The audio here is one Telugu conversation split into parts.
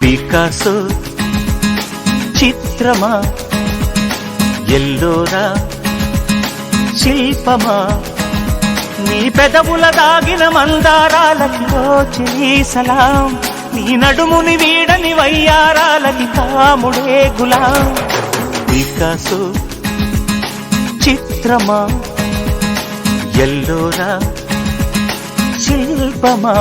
పికాసో చిత్రమా, ఎల్లోరా శిల్పమా, నీ పెదవుల దాగిన మందారాలకి చెలి సలాం, నీ నడుముని వీడని వయ్యారాలకి కాముడే గులాం. పికాసో చిత్రమా, ఎల్లోరా శిల్పమా,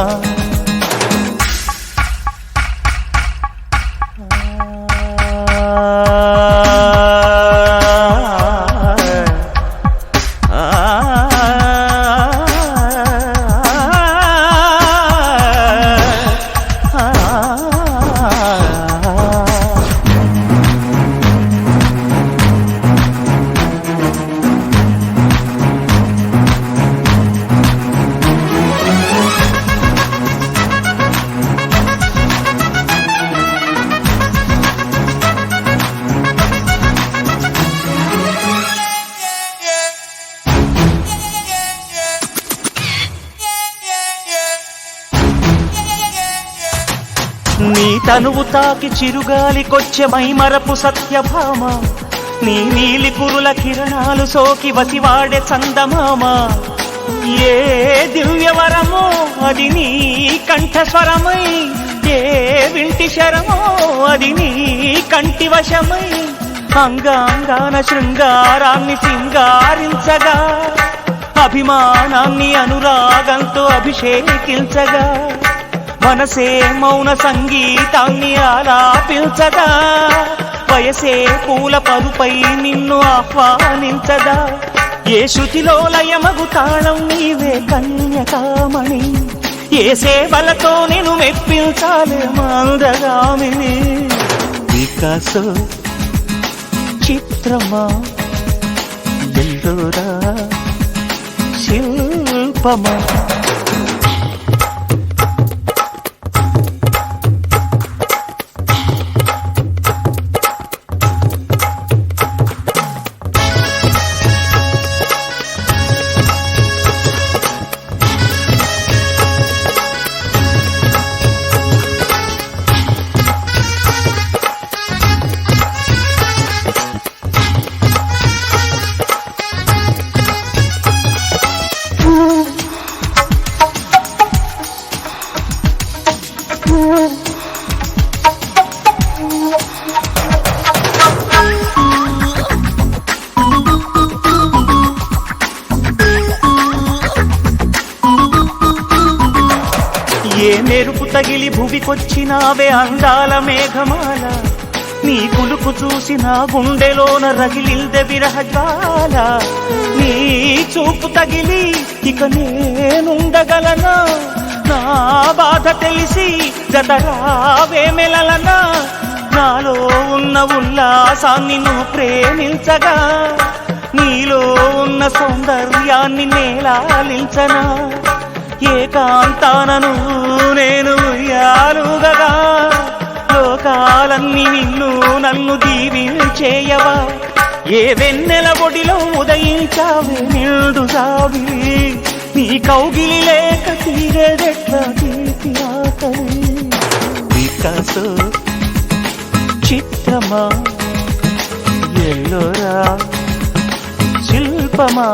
నీ తనువు తాకి చిరుగాలికొచ్చే మైమరపు సత్యభామ, నీ నీలి కురుల కిరణాలు సోకి వసివాడే చందమామ. ఏ దివ్యవరమో అది నీ కంఠస్వరమై, ఏ వింటి శరమో అది నీ కంటి వశమై, అంగాంగాన శృంగారాన్ని సింగారించగా, అభిమానాన్ని అనురాగంతో అభిషేకించగా, మనసే మౌన సంగీతాన్ని ఆలాపించగా, వయసే పూల పరుపై నిన్ను ఆహ్వానించగా, ఏ శృతిలో లయమగు తాళం నీవే కన్యకామణి, ఏ సేవలతో నేను మెప్పించాలి మందగామిని. పికాసో చిత్రమా, ఎల్లోరా శిల్పమా. ఏ మెరుపు తగిలి భువికొచ్చినావే అందాల మేఘమాల, నీ కులుకు చూసి నా గుండెలోన రగిలిందె విరహజ్వాల. నీ చూపు తగిలి ఇక నేనుండగలనా, నా బాధ తెలిసి జతరావే మెలలనా, నాలో ఉన్న ఉల్లాసాన్ని నువ్వు ప్రేమించగా, నీలో ఉన్న సౌందర్యాన్ని నేలాలించనా, ఏకాంతానను నేను ఉయ్యాలుగగా, లోకాలన్నీ నిన్ను నన్ను దీవించేయవా, ఏ వెన్నెల ఒడిలో ఉదయించావే నిండు సావిలి, నీ కౌగిలి లేక తీరేదెట్లా తీపి ఆకలి. పికాసో చిత్రమా, ఎల్లోరా శిల్పమా,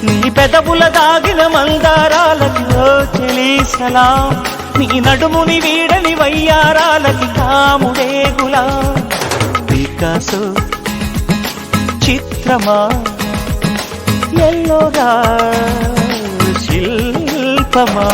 నీ పెదవుల దాగిన మందారాలకి చెలి సలాం, నీ నడుముని వీడని వయ్యారాలకి కాముడే గులాం. పికాసో చిత్రమా, ఎల్లోరా శిల్పమా.